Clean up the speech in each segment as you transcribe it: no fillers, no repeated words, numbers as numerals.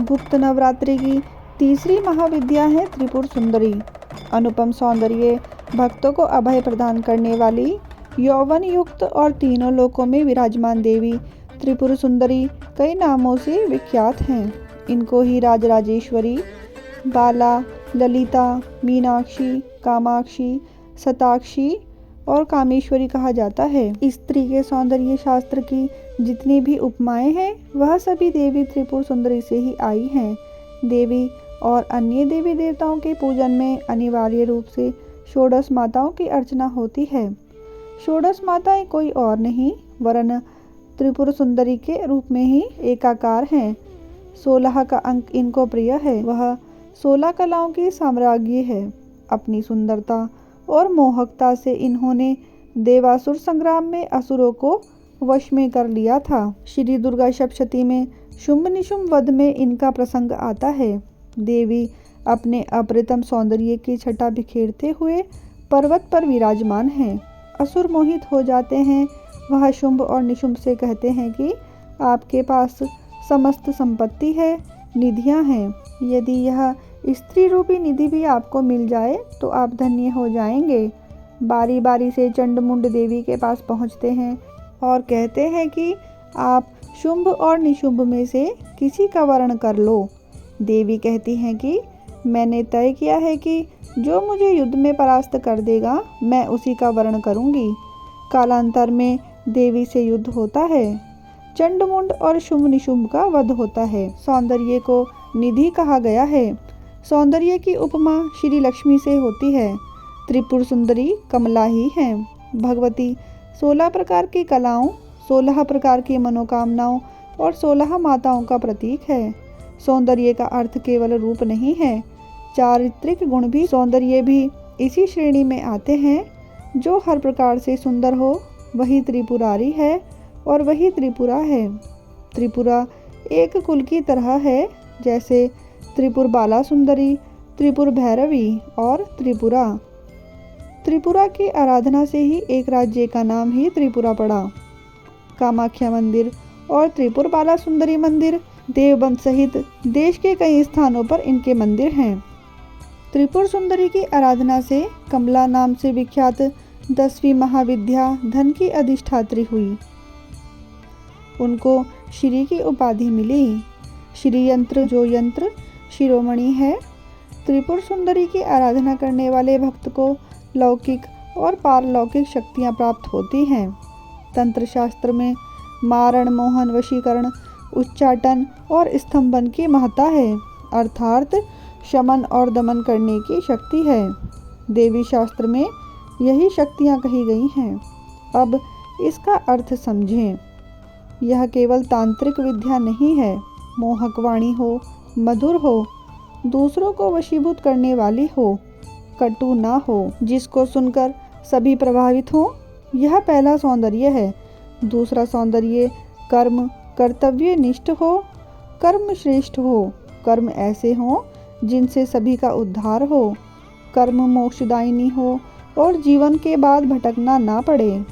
गुप्त नवरात्रि की तीसरी महाविद्या है त्रिपुर सुंदरी। अनुपम सौंदर्य, भक्तों को अभय प्रदान करने वाली, यौवन युक्त और तीनों लोकों में विराजमान देवी त्रिपुर सुंदरी कई नामों से विख्यात हैं। इनको ही राजराजेश्वरी, बाला, ललिता, मीनाक्षी, कामाक्षी, शताक्षी और कामेश्वरी कहा जाता है। स्त्री के सौंदर्य शास्त्र की जितनी भी उपमाएं हैं वह सभी देवी त्रिपुर सुंदरी से ही आई हैं। देवी और अन्य देवी देवताओं के पूजन में अनिवार्य रूप से षोडश माताओं की अर्चना होती है। षोडश माताएं कोई और नहीं वरन त्रिपुर सुंदरी के रूप में ही एकाकार हैं। 16 का अंक इनको प्रिय है। वह 16 कलाओं की साम्राज्ञी है। अपनी सुंदरता और मोहकता से इन्होंने देवासुर संग्राम में असुरों को वश में कर लिया था। श्री दुर्गा सप्तशती में शुंभ निशुंभ वध में इनका प्रसंग आता है। देवी अपने अप्रतिम सौंदर्य की छटा बिखेरते हुए पर्वत पर विराजमान हैं। असुर मोहित हो जाते हैं। वह शुंभ और निशुंभ से कहते हैं कि आपके पास समस्त संपत्ति है, निधियां हैं। यदि यह स्त्री रूपी निधि भी आपको मिल जाए तो आप धन्य हो जाएंगे। बारी बारी से चंडमुंड देवी के पास पहुंचते हैं और कहते हैं कि आप शुंभ और निशुंभ में से किसी का वर्ण कर लो। देवी कहती हैं कि मैंने तय किया है कि जो मुझे युद्ध में परास्त कर देगा मैं उसी का वर्ण करूंगी। कालांतर में देवी से युद्ध होता है। चंडमुंड और शुंभ निशुंभ का वध होता है। सौंदर्य को निधि कहा गया है। सौंदर्य की उपमा श्री लक्ष्मी से होती है। त्रिपुर सुंदरी कमला ही है। भगवती 16 प्रकार की कलाओं, 16 प्रकार की मनोकामनाओं और 16 माताओं का प्रतीक है। सौंदर्य का अर्थ केवल रूप नहीं है, चारित्रिक गुण भी सौंदर्य भी इसी श्रेणी में आते हैं। जो हर प्रकार से सुंदर हो वही त्रिपुरारी है और वही त्रिपुरा है। त्रिपुरा एक कुल की तरह है, जैसे त्रिपुर बाला सुंदरी, त्रिपुर भैरवी और त्रिपुरा। त्रिपुरा की आराधना से ही एक राज्य का नाम ही त्रिपुरा पड़ा। कामाख्या मंदिर और त्रिपुर बाला सुंदरी मंदिर देवबंद सहित देश के कई स्थानों पर इनके मंदिर हैं। त्रिपुर सुंदरी की आराधना से कमला नाम से विख्यात 10वीं महाविद्या धन की अधिष्ठात्री हुई। उनको श्री की उपाधि मिली। श्री यंत्र जो यंत्र शिरोमणि है। त्रिपुर सुंदरी की आराधना करने वाले भक्त को लौकिक और पारलौकिक शक्तियां प्राप्त होती हैं। तंत्र शास्त्र में मारण, मोहन, वशीकरण, उच्चाटन और स्तंभन की महत्ता है, अर्थात शमन और दमन करने की शक्ति है। देवी शास्त्र में यही शक्तियां कही गई हैं। अब इसका अर्थ समझें। यह केवल तांत्रिक विद्या नहीं है। मोहक वाणी हो, मधुर हो, दूसरों को वशीभूत करने वाली हो, कटु ना हो, जिसको सुनकर सभी प्रभावित हों, यह पहला सौंदर्य है। दूसरा सौंदर्य कर्म कर्तव्य निष्ठ हो, कर्म श्रेष्ठ हो, कर्म ऐसे हों जिनसे सभी का उद्धार हो, कर्म मोक्षदायिनी हो और जीवन के बाद भटकना ना पड़े।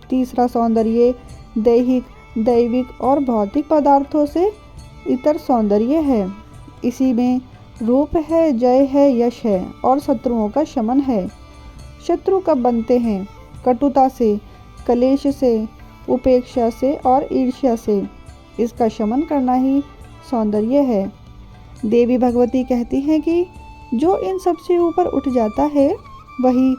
तीसरा सौंदर्य दैहिक, दैविक और भौतिक पदार्थों से इतर सौंदर्य है। इसी में रूप है, जय है, यश है और शत्रुओं का शमन है। शत्रु कब बनते हैं? कटुता से, कलेश से, उपेक्षा से और ईर्ष्या से। इसका शमन करना ही सौंदर्य है। देवी भगवती कहती हैं कि जो इन सब से ऊपर उठ जाता है वही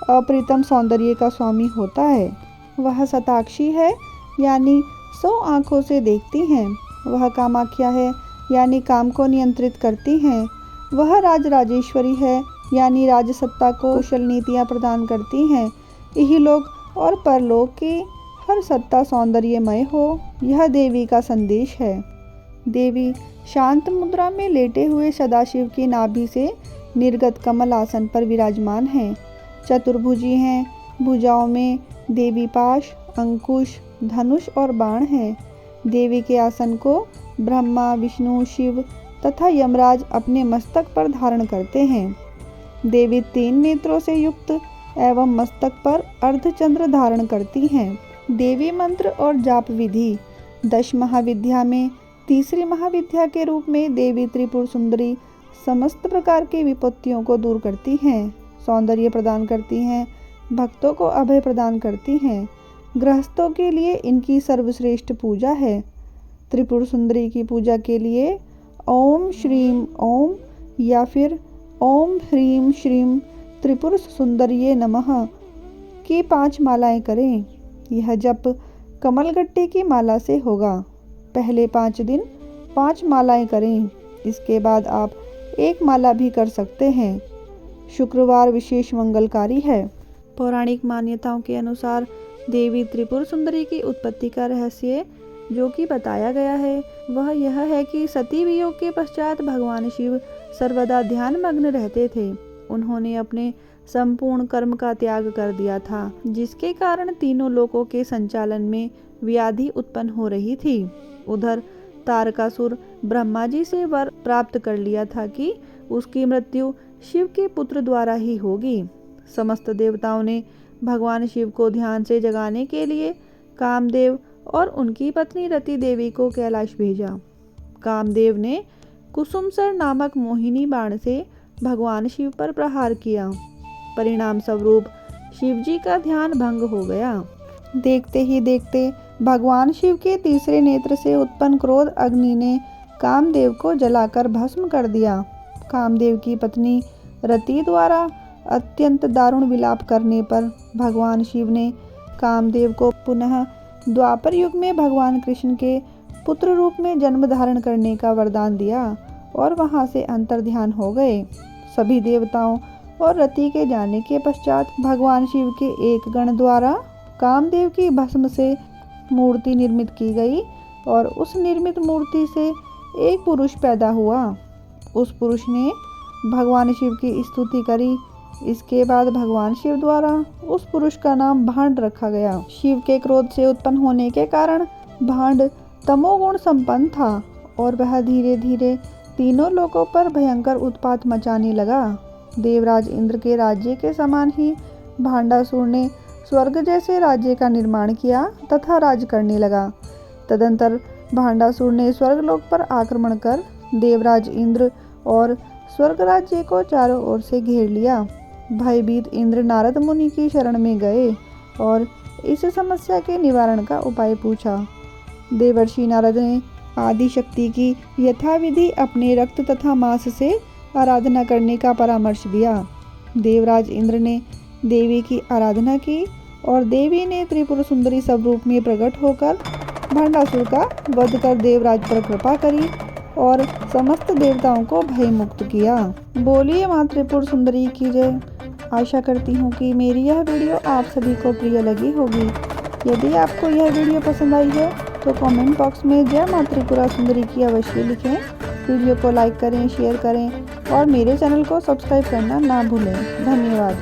अप्रीतम सौंदर्य का स्वामी होता है। वह शताक्षी है, यानी 100 आँखों से देखती हैं। वह कामाख्या है, यानी काम को नियंत्रित करती हैं। वह राजराजेश्वरी है, यानी राजसत्ता को कुशल नीतियाँ प्रदान करती हैं। इहलोक और परलोक की हर सत्ता सौंदर्यमय हो, यह देवी का संदेश है। देवी शांत मुद्रा में लेटे हुए सदाशिव की नाभि से निर्गत कमल आसन पर विराजमान हैं। चतुर्भुजी हैं। भुजाओं में देवी पाश, अंकुश, धनुष और बाण हैं। देवी के आसन को ब्रह्मा, विष्णु, शिव तथा यमराज अपने मस्तक पर धारण करते हैं। देवी 3 नेत्रों से युक्त एवं मस्तक पर अर्धचंद्र धारण करती हैं। देवी मंत्र और जाप विधि 10 महाविद्या में तीसरी महाविद्या के रूप में देवी त्रिपुर सुंदरी समस्त प्रकार की विपत्तियों को दूर करती हैं, सौंदर्य प्रदान करती हैं, भक्तों को अभय प्रदान करती हैं। गृहस्थों के लिए इनकी सर्वश्रेष्ठ पूजा है। त्रिपुर सुंदरी की पूजा के लिए ओम श्रीम ओम या फिर ओम ह्रीम श्रीम त्रिपुर सुंदरिये नमः की 5 मालाएं करें। यह जप कमलगट्टे की माला से होगा। पहले 5 दिन 5 मालाएं करें। इसके बाद आप 1 माला भी कर सकते हैं। शुक्रवार विशेष मंगलकारी है। पौराणिक मान्यताओं के अनुसार देवी त्रिपुर सुंदरी की उत्पत्ति का रहस्य जो कि बताया गया है वह यह है कि सती वियोग के पश्चात भगवान शिव सर्वदा ध्यान मग्न रहते थे। उन्होंने अपने संपूर्ण कर्म का त्याग कर दिया था, जिसके कारण तीनों लोकों के संचालन में व्याधि उत्पन्न हो रही थी। उधर तारकासुर ब्रह्मा जी से वर प्राप्त कर लिया था कि उसकी मृत्यु शिव के पुत्र द्वारा ही होगी। समस्त देवताओं ने भगवान शिव को ध्यान से जगाने के लिए कामदेव और उनकी पत्नी रति देवी को कैलाश भेजा। कामदेव ने कुसुमसर नामक मोहिनी बाण से भगवान शिव पर प्रहार किया। परिणाम स्वरूप शिवजी का ध्यान भंग हो गया। देखते ही देखते भगवान शिव के तीसरे नेत्र से उत्पन्न क्रोध अग्नि ने कामदेव को जलाकर भस्म कर दिया। कामदेव की पत्नी रति द्वारा अत्यंत दारुण विलाप करने पर भगवान शिव ने कामदेव को पुनः द्वापर युग में भगवान कृष्ण के पुत्र रूप में जन्म धारण करने का वरदान दिया और वहां से अंतर्ध्यान हो गए। सभी देवताओं और रति के जाने के पश्चात भगवान शिव के एक गण द्वारा कामदेव की भस्म से मूर्ति निर्मित की गई और उस निर्मित मूर्ति से एक पुरुष पैदा हुआ। उस पुरुष ने भगवान शिव की स्तुति करी। इसके बाद भगवान शिव द्वारा उस पुरुष का नाम भांड रखा गया। शिव के क्रोध से उत्पन्न होने के कारण भांड तमोगुण संपन्न था और वह धीरे धीरे तीनों लोकों पर भयंकर उत्पात मचाने लगा। देवराज इंद्र के राज्य के समान ही भांडासुर ने स्वर्ग जैसे राज्य का निर्माण किया तथा राज करने लगा। तदंतर भांडासुर ने स्वर्गलोक पर आक्रमण कर देवराज इंद्र और स्वर्ग राज्य को चारों ओर से घेर लिया। भयभीत इंद्र नारद मुनि की शरण में गए और इस समस्या के निवारण का उपाय पूछा। देवर्षि नारद ने आदि शक्ति की यथाविधि अपने रक्त तथा मांस से आराधना करने का परामर्श दिया। देवराज इंद्र ने देवी की आराधना की और देवी ने त्रिपुर सुंदरी स्वरूप में प्रकट होकर भांडासुर का वध कर देवराज पर कृपा करी और समस्त देवताओं को भय मुक्त किया। बोलिए मां त्रिपुर सुंदरी की जय। आशा करती हूँ कि मेरी यह वीडियो आप सभी को प्रिय लगी होगी। यदि आपको यह वीडियो पसंद आई है तो कमेंट बॉक्स में जय मां त्रिपुरा सुंदरी की अवश्य लिखें। वीडियो को लाइक करें, शेयर करें और मेरे चैनल को सब्सक्राइब करना ना भूलें। धन्यवाद।